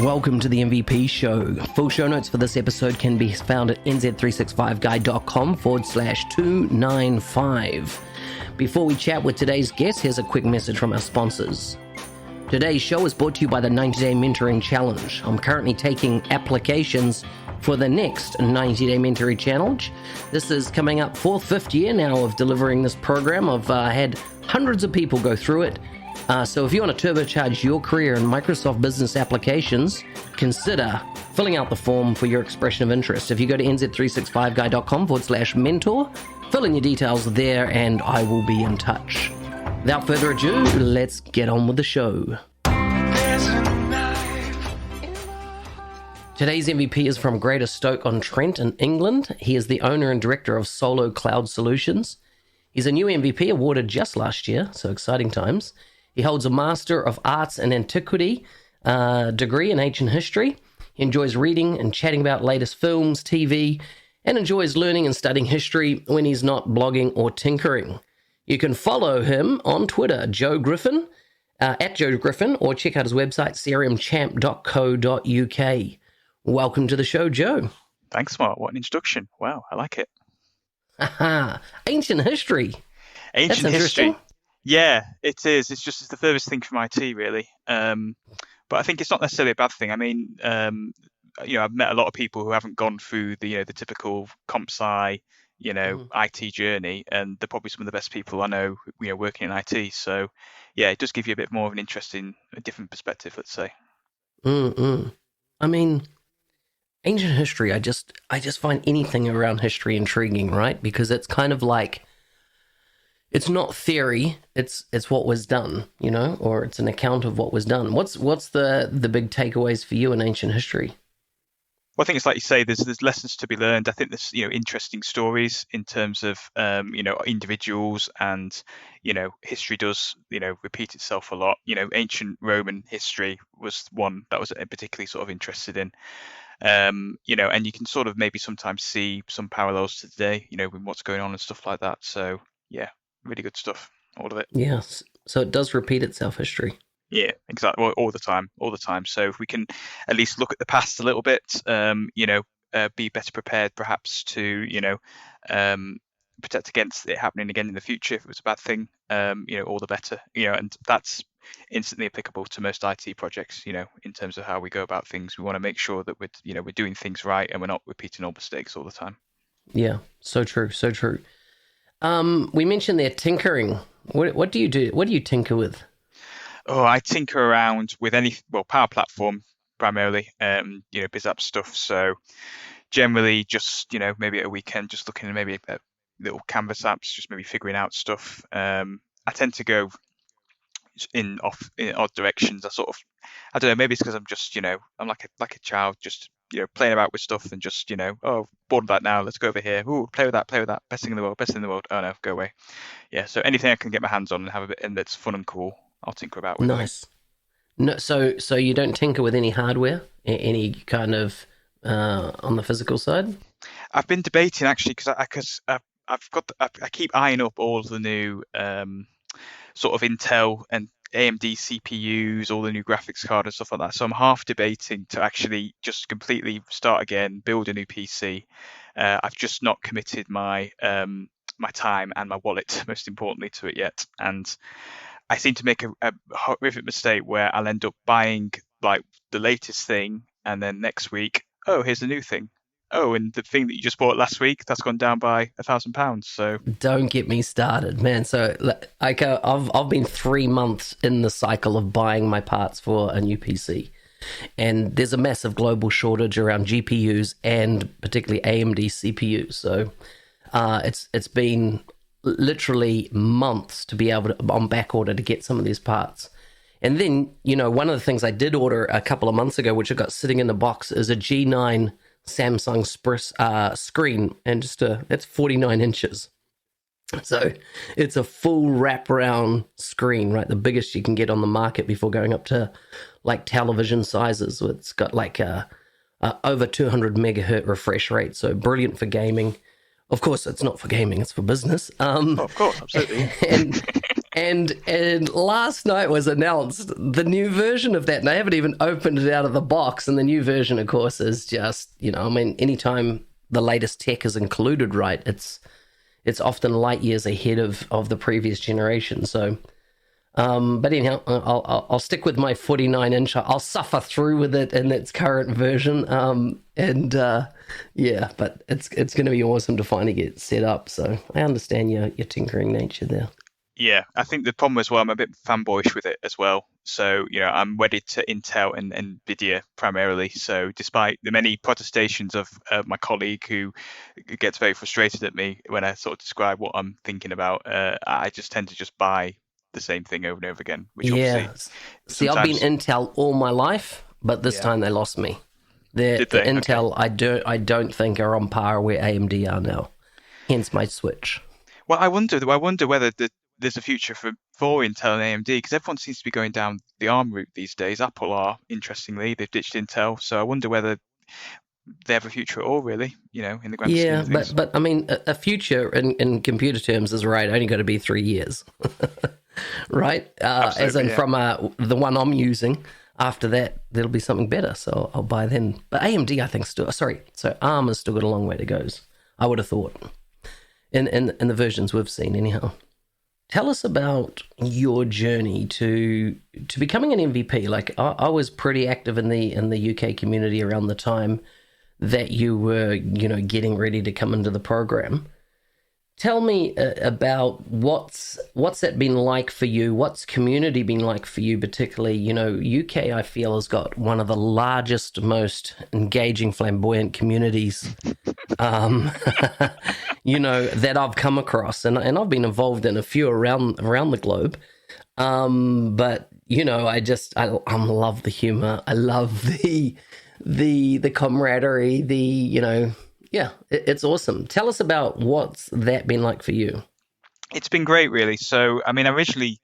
Welcome to the MVP Show. Full show notes for this episode can be found at nz365guide.com/295. Before we chat with today's guest, here's a quick message from our sponsors. Today's show is brought to you by the 90-Day Mentoring Challenge. I'm currently taking applications for the next 90-Day Mentoring Challenge. This is coming up for 5th year now of delivering this program. I've had hundreds of people go through it. So if you want to turbocharge your career in Microsoft Business applications, consider filling out the form for your expression of interest. If you go to nz365guide.com/mentor, fill in your details there and I will be in touch. Without further ado, let's get on with the show. Today's MVP is from Greater Stoke-on-Trent in England. He is the owner and director of Solo Cloud Solutions. He's a new MVP awarded just last year, so exciting times. He holds a Master of Arts in Antiquity degree in Ancient History. He enjoys reading and chatting about latest films, TV, and enjoys learning and studying history when he's not blogging or tinkering. You can follow him on Twitter, Joe Griffin, at Joe Griffin, or check out his website, crmchamp.co.uk. Welcome to the show, Joe. Thanks, Mark. What an introduction. Wow, I like it. Aha, ancient history. Ancient history. Yeah, it is. It's the furthest thing from IT, really. But I think it's not necessarily a bad thing. I mean, I've met a lot of people who haven't gone through the typical comp sci, IT journey, and they're probably some of the best people I know, working in IT. So, yeah, it does give you a bit more of an interesting, a different perspective, let's say. I mean, ancient history, I just find anything around history intriguing, right? Because it's kind of like, it's not theory, it's what was done, or it's an account of what was done. What's the big takeaways for you in ancient history? Well, I think it's like you say, there's lessons to be learned. I think there's interesting stories in terms of individuals, and history does repeat itself a lot. Ancient Roman history was one that was particularly sort of interested in. And you can sort of maybe sometimes see some parallels to today, with what's going on and stuff like that. So yeah, really good stuff, all of it. Yes. So it does repeat itself, history. Yeah, exactly. Well, all the time. So if we can at least look at the past a little bit, be better prepared perhaps to, protect against it happening again in the future if it was a bad thing, all the better, and that's instantly applicable to most IT projects, in terms of how we go about things. We want to make sure that we're doing things right and we're not repeating old mistakes all the time. Yeah, so true. We mentioned there tinkering. What do you do? What do you tinker with? Oh, I tinker around with Power Platform primarily, BizApp stuff. So generally just, maybe at a weekend, just looking at maybe at little Canvas apps, just maybe figuring out stuff. I tend to go in odd directions. I don't know, maybe it's because I'm just, I'm like a child, just, playing about with stuff and just, bored of that now, let's go over here. Ooh, play with that. Best thing in the world. Oh no, go away. Yeah, so anything I can get my hands on and have a bit, and that's fun and cool, I'll tinker about with. Nice. No, so you don't tinker with any hardware, any kind of on the physical side? I've been debating actually, because I keep eyeing up all the new sort of Intel and AMD CPUs, all the new graphics card and stuff like that. So I'm half debating to actually just completely start again, build a new PC. I've just not committed my my time and my wallet, most importantly, to it yet. And I seem to make a horrific mistake where I'll end up buying like the latest thing, and then next week, oh, here's a new thing. Oh, and the thing that you just bought last week, that's gone down by £1,000. So don't get me started, man. So I've been 3 months in the cycle of buying my parts for a new PC, and there's a massive global shortage around GPUs and particularly AMD CPUs. So it's been literally months to be able to on back order to get some of these parts. And then one of the things I did order a couple of months ago, which I got sitting in the box, is a G9 Samsung screen, and that's 49 inches. So it's a full wraparound screen, right? The biggest you can get on the market before going up to like television sizes. It's got like a over 200 megahertz refresh rate, so brilliant for gaming. Of course, it's not for gaming; it's for business. Of course, absolutely. And last night was announced the new version of that, and I haven't even opened it out of the box. And the new version, of course, is just, I mean, anytime the latest tech is included, right, it's often light years ahead of the previous generation. So, but anyhow, I'll stick with my 49-inch. I'll suffer through with it in its current version. Yeah, but it's going to be awesome to finally get set up. So I understand your tinkering nature there. Yeah, I think the problem as well, I'm a bit fanboyish with it as well. So, I'm wedded to Intel and NVIDIA primarily. So despite the many protestations of my colleague who gets very frustrated at me when I sort of describe what I'm thinking about, I just tend to just buy the same thing over and over again, which Yeah. See, I've been Intel all my life, but this time they lost me. The Intel, okay. I don't think are on par where AMD are now. Hence my switch. Well, I wonder whether there's a future for Intel and AMD, because everyone seems to be going down the ARM route these days. Apple are, interestingly, they've ditched Intel, so I wonder whether they have a future at all, really, in the grand scheme of things. But I mean, a future in computer terms is right. Only got to be 3 years, right? As in from the one I'm using. After that, there'll be something better, so I'll buy then. But AMD, I think, so ARM has still got a long way to go. I would have thought in the versions we've seen, anyhow. Tell us about your journey to becoming an MVP. Like I was pretty active in the UK community around the time that you were, getting ready to come into the program. Tell me about what's that been like for you? What's community been like for you, particularly? UK, I feel, has got one of the largest, most engaging, flamboyant communities, that I've come across, and I've been involved in a few around the globe. But I love the humor. I love the camaraderie. Yeah, it's awesome. Tell us about what's that been like for you. It's been great, really. So, I mean, originally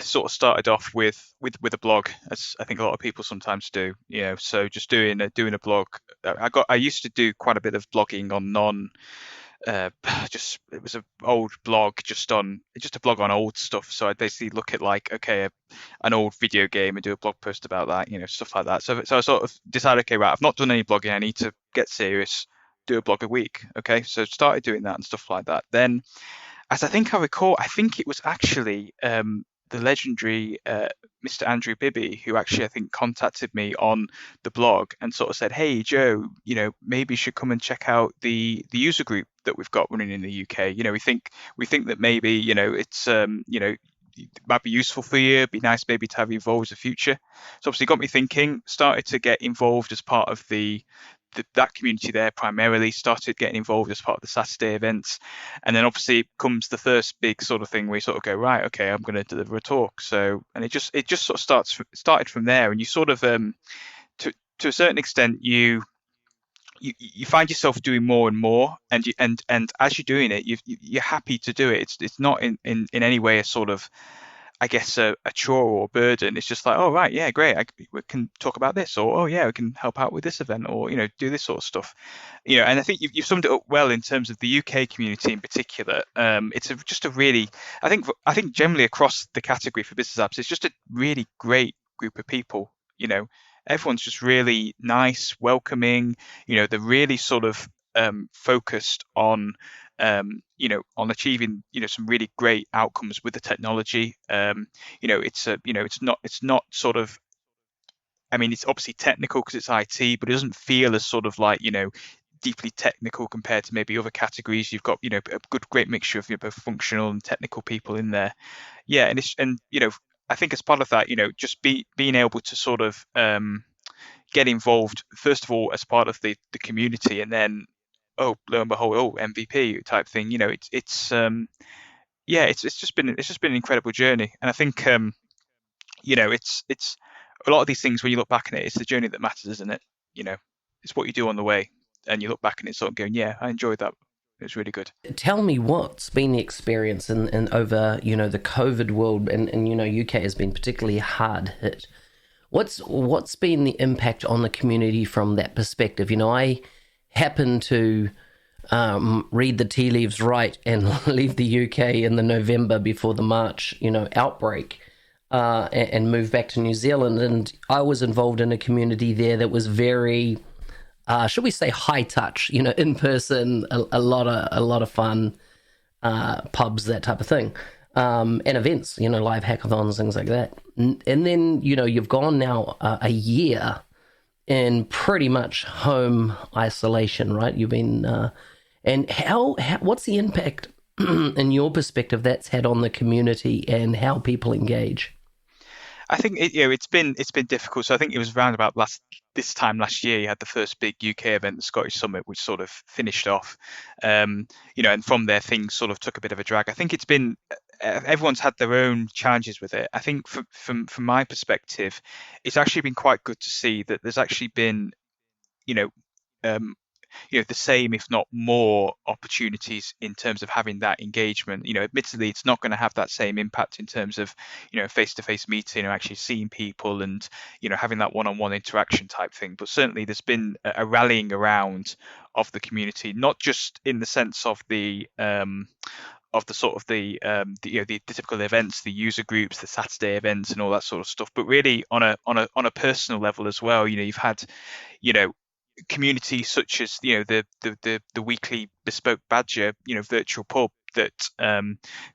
sort of started off with a blog, as I think a lot of people sometimes do. So just doing a blog. I used to do quite a bit of blogging on it was an old blog just a blog on old stuff. So I basically look at an old video game and do a blog post about that, stuff like that. So I sort of decided, okay, right, I've not done any blogging. I need to get serious. Do a blog a week. Okay, so started doing that and stuff like that. Then, as I recall, I think it was actually the legendary Mr. Andrew Bibby who actually I think contacted me on the blog and sort of said, "Hey Joe, maybe you should come and check out the user group that we've got running in the UK. We think that maybe it's it might be useful for you. It'd be nice maybe to have you involved in the future." So obviously got me thinking. Started to get involved as part of that community there. Primarily started getting involved as part of the Saturday events, and then obviously comes the first big sort of thing where you sort of go, right, okay, I'm going to deliver a talk. So, and it just sort of started from there, and you sort of to a certain extent you find yourself doing more and more, and as you're doing it, you're happy to do it. It's not in any way a sort of, I guess, a chore or burden. It's just like, oh right, yeah, great, we can talk about this, or oh yeah, we can help out with this event, or do this sort of stuff. And I think you've summed it up well in terms of the UK community in particular. It's just a really, I think generally across the category for business apps, it's just a really great group of people. Everyone's just really nice, welcoming. They're really sort of focused on on achieving some really great outcomes with the technology. It's not sort of, I mean, it's obviously technical because it's IT, but it doesn't feel as sort of like deeply technical compared to maybe other categories. You've got a great mixture of both functional and technical people in there. Yeah, and I think as part of that, just being able to sort of get involved first of all as part of the community, and then lo and behold, MVP type thing. It's just been an incredible journey, and I think it's a lot of these things when you look back at it, it's the journey that matters, isn't it? It's what you do on the way, and you look back and it's sort of going, yeah, I enjoyed that. It was really good. Tell me what's been the experience in over the COVID world, and UK has been particularly hard hit. What's been the impact on the community from that perspective? I happen to read the tea leaves right and leave the UK in the November before the March, outbreak, and move back to New Zealand. And I was involved in a community there that was very, should we say, high touch, in person, a lot of fun, pubs, that type of thing, and events, live hackathons, things like that. And then, you've gone now a year in pretty much home isolation, right? You've been, and what's the impact in your perspective that's had on the community and how people engage? I think it's been difficult. So I think it was around about this time last year, you had the first big UK event, the Scottish Summit, which sort of finished off. And from there things sort of took a bit of a drag. I think it's been everyone's had their own challenges with it. I think from my perspective, it's actually been quite good to see that there's actually been um, the same, if not more, opportunities in terms of having that engagement. Admittedly, it's not going to have that same impact in terms of, face-to-face meeting or actually seeing people and, having that one-on-one interaction type thing. But certainly there's been a rallying around of the community, not just in the sense of the sort of the typical events, the user groups, the Saturday events and all that sort of stuff, but really on a personal level as well. You've had, communities such as the weekly Bespoke Badger virtual pub that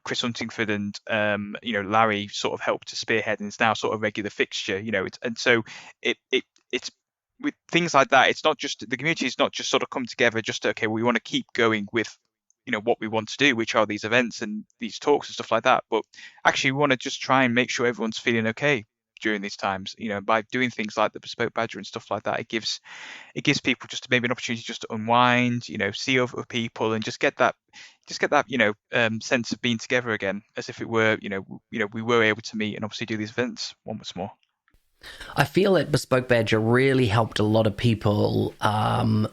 Chris Huntingford and Larry sort of helped to spearhead, and is now sort of regular fixture. And so it's with things like that, it's not just the community is not just sort of come together just okay, we want to keep going with what we want to do, which are these events and these talks and stuff like that, but actually we want to just try and make sure everyone's feeling okay during these times. By doing things like the Bespoke Badger and stuff like that, it gives people just maybe an opportunity just to unwind, see other people and just get that sense of being together again, as if it were we were able to meet and obviously do these events once more. I feel that Bespoke Badger really helped a lot of people from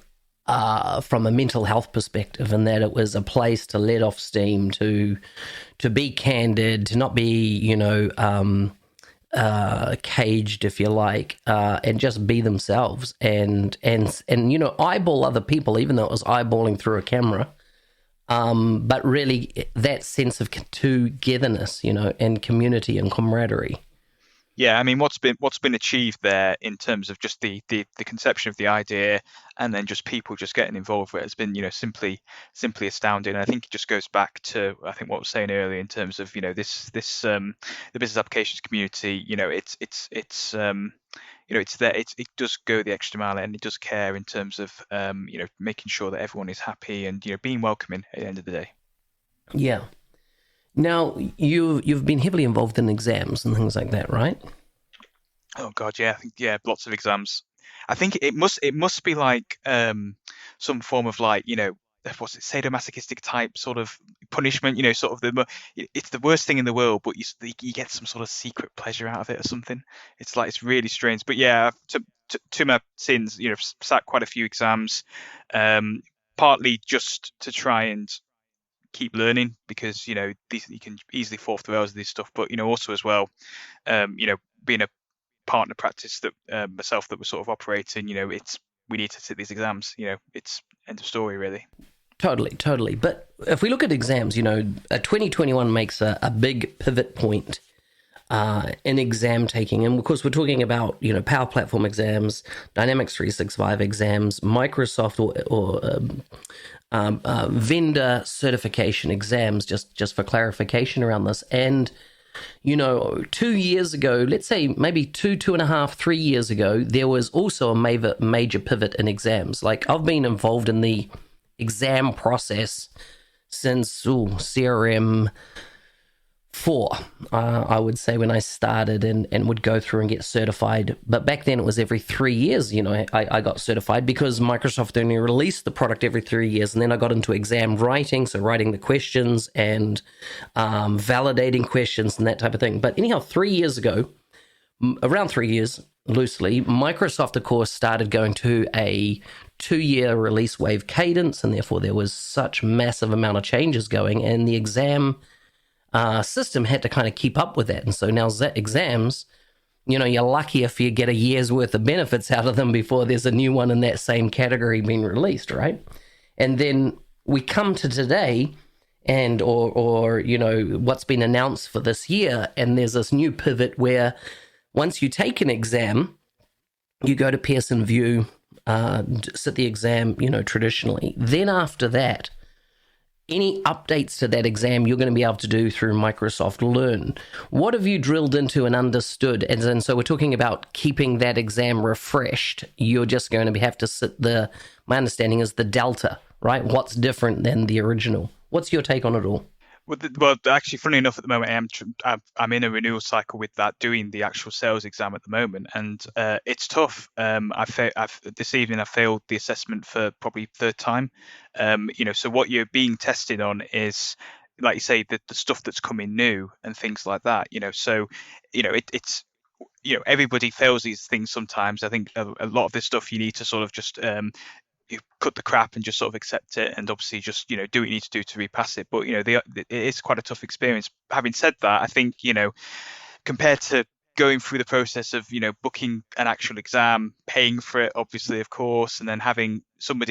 a mental health perspective, and that it was a place to let off steam, to be candid, to not be caged, if you like, and just be themselves and eyeball other people, even though it was eyeballing through a camera, but really that sense of togetherness, and community and camaraderie. Yeah, I mean, what's been achieved there in terms of just the conception of the idea, and then just people just getting involved with it, has been simply astounding. And I think it just goes back to what I was saying earlier in terms of this the business applications community. It's there. It does go the extra mile, and it does care in terms of making sure that everyone is happy and being welcoming at the end of the day. Yeah. Now, you've been heavily involved in exams and things like that, right? Oh God, yeah. I think lots of exams. I think it must be like some form of like what's it, sadomasochistic type sort of punishment. Sort of it's the worst thing in the world, but you get some sort of secret pleasure out of it or something. It's really strange. But yeah, to my sins, sat quite a few exams, partly just to try and keep learning, because you can easily fall through hours of this stuff, but also as well, being a partner practice that myself that was sort of operating, we need to sit these exams. It's end of story, really. Totally. But if we look at exams, 2021 makes a big pivot point in exam taking, and of course we're talking about Power Platform exams, Dynamics 365 exams, Microsoft or vendor certification exams, just for clarification around this. And 2 years ago, let's say maybe 2.5, 3 years ago, there was also a major pivot in exams. Like, I've been involved in the exam process since CRM 4, I would say, when I started and would go through and get certified. But back then it was every 3 years, I got certified, because Microsoft only released the product every 3 years. And then I got into exam writing, so writing the questions and validating questions and that type of thing. But anyhow, 3 years ago, around 3 years, loosely, Microsoft, of course, started going to a 2-year release wave cadence, and therefore there was such massive amount of changes going, and the exam system had to kind of keep up with that. And so now exams, you're lucky if you get a year's worth of benefits out of them before there's a new one in that same category being released, right? And then we come to today and or what's been announced for this year, and there's this new pivot where once you take an exam, you go to Pearson VUE, sit the exam, traditionally. Then after that, any updates to that exam you're going to be able to do through Microsoft Learn. What have you drilled into and understood? And so we're talking about keeping that exam refreshed. You're just going to have to sit my understanding is the Delta, right? What's different than the original? What's your take on it all? Well, actually, funny enough, at the moment, I'm in a renewal cycle with that, doing the actual sales exam at the moment, and it's tough. This evening I failed the assessment for probably third time. So what you're being tested on is, like you say, the stuff that's coming new and things like that. So it's everybody fails these things sometimes. I think a lot of this stuff you need to sort of just you cut the crap and just sort of accept it, and obviously just do what you need to do to repass it. But it is quite a tough experience. Having said that, I think compared to going through the process of booking an actual exam, paying for it obviously, of course, and then having some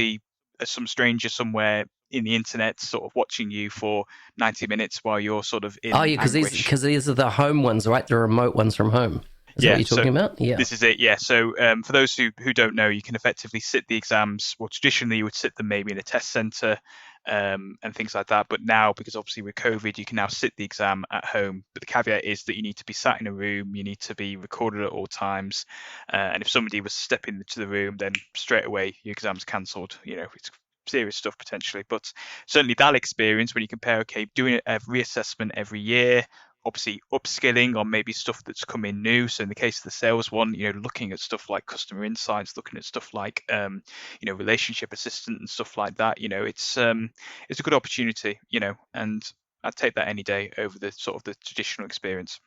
stranger somewhere in the internet sort of watching you for 90 minutes while you're sort of in anguish. Because these are the home ones, right? The remote ones from home. Is that what you're talking about? Yeah. This is it, yeah. So for those who don't know, you can effectively sit the exams. Well, traditionally you would sit them maybe in a test centre and things like that. But now, because obviously with COVID, you can now sit the exam at home. But the caveat is that you need to be sat in a room, you need to be recorded at all times. And if somebody was to step into the room, then straight away your exam's cancelled. It's serious stuff potentially. But certainly that experience, when you compare, doing a reassessment every year, obviously upskilling on maybe stuff that's coming new. So in the case of the sales one, looking at stuff like customer insights, looking at stuff like relationship assistant and stuff like that. It's a good opportunity, and I'd take that any day over the sort of the traditional experience.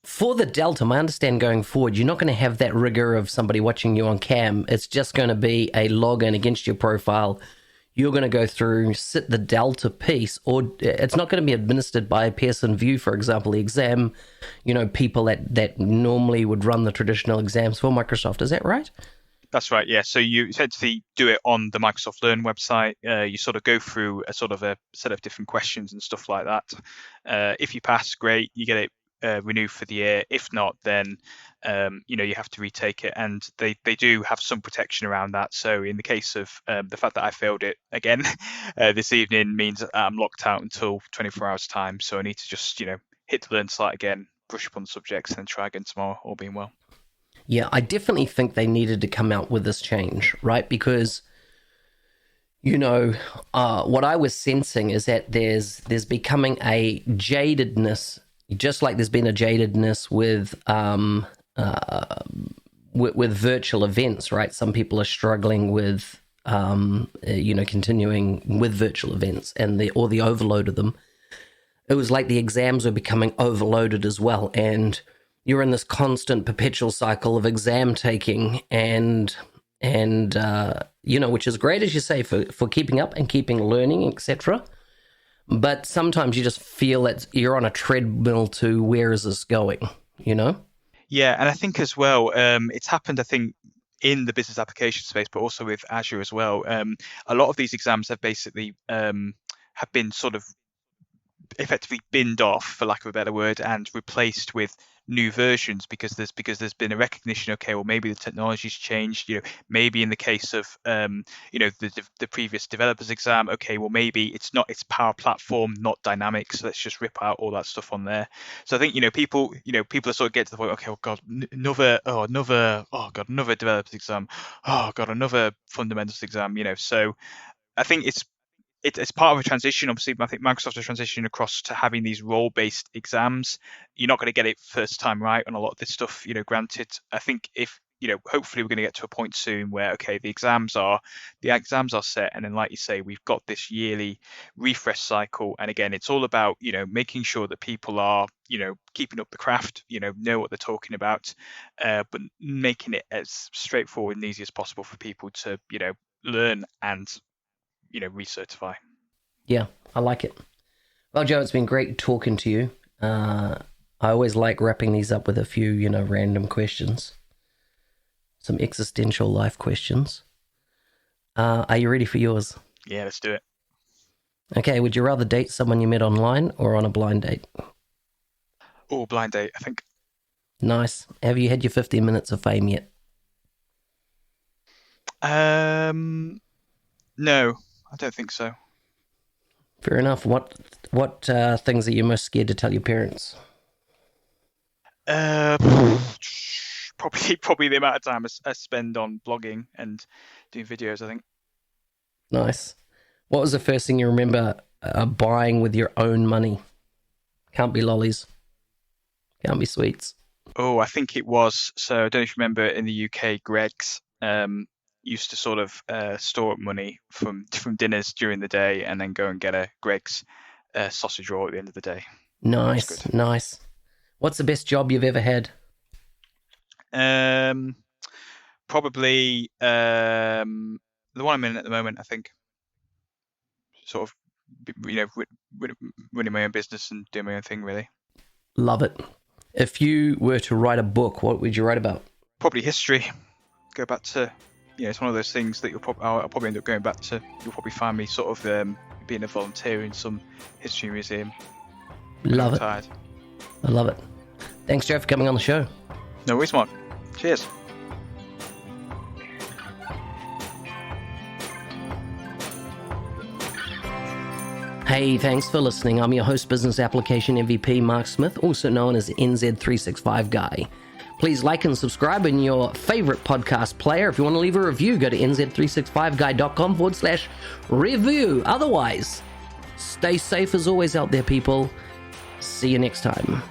For the Delta, my understand going forward, you're not going to have that rigor of somebody watching you on cam. It's just going to be a login against your profile. You're going to go through, sit the Delta piece, or it's not going to be administered by Pearson VUE, for example, the exam, people that normally would run the traditional exams for Microsoft. Is that right? That's right, yeah. So you essentially do it on the Microsoft Learn website. You sort of go through a sort of a set of different questions and stuff like that. If you pass, great, you get it renewed for the year. If not, then you have to retake it, and they do have some protection around that. So in the case of the fact that I failed it again this evening means that I'm locked out until 24 hours time. So I need to just hit the Learn site again, brush up on the subjects, and then try again tomorrow, all being well. Yeah, I definitely think they needed to come out with this change, right? Because what I was sensing is that there's becoming a jadedness, just like there's been a jadedness with virtual events, right? Some people are struggling with continuing with virtual events and the overload of them. It was like the exams were becoming overloaded as well, and you're in this constant perpetual cycle of exam taking and which is great, as you say, for keeping up and keeping learning, etc. But sometimes you just feel that you're on a treadmill to where is this going, Yeah, and I think as well, it's happened, I think, in the business application space, but also with Azure as well. A lot of these exams have basically have been sort of effectively binned off, for lack of a better word, and replaced with new versions because there's been a recognition. Okay, well, maybe the technology's changed. Maybe in the case of the previous developers exam, okay, well, maybe it's Power Platform, not Dynamics. So let's just rip out all that stuff on there. So I think people are sort of get to the point. Okay, oh god, another developers exam. Oh god, another fundamentals exam. So I think it's part of a transition. Obviously, I think Microsoft is transitioning across to having these role-based exams. You're not going to get it first time right on a lot of this stuff. Granted, I think if hopefully we're going to get to a point soon where the exams are set, and then like you say, we've got this yearly refresh cycle. And again, it's all about making sure that people are keeping up the craft, know what they're talking about, but making it as straightforward and easy as possible for people to learn and recertify. Yeah, I like it. Well, Joe, it's been great talking to you. I always like wrapping these up with a few, random questions. Some existential life questions. Are you ready for yours? Yeah, let's do it. Okay, would you rather date someone you met online or on a blind date? Oh, blind date, I think. Nice. Have you had your 15 minutes of fame yet? No, I don't think so. Fair enough. What things are you most scared to tell your parents? Uh, probably the amount of time I spend on blogging and doing videos, I think. Nice. What was the first thing you remember buying with your own money? Can't be lollies. Can't be sweets. Oh, I think it was. So I don't know if you remember in the UK, Greggs used to sort of store up money from dinners during the day and then go and get a Greggs sausage roll at the end of the day. Nice, nice. What's the best job you've ever had? Probably the one I'm in at the moment, I think. Sort of, running my own business and doing my own thing, really. Love it. If you were to write a book, what would you write about? Probably history. Go back to, it's one of those things that I'll probably end up going back to. You'll probably find me sort of being a volunteer in some history museum. Love it. I love it. Thanks, Joe, for coming on the show. No worries, Mark. Cheers. Hey, thanks for listening. I'm your host, Business Application MVP Mark Smith, also known as NZ365 Guy. Please like and subscribe in your favorite podcast player. If you want to leave a review, go to nz365guy.com/review. Otherwise, stay safe as always out there, people. See you next time.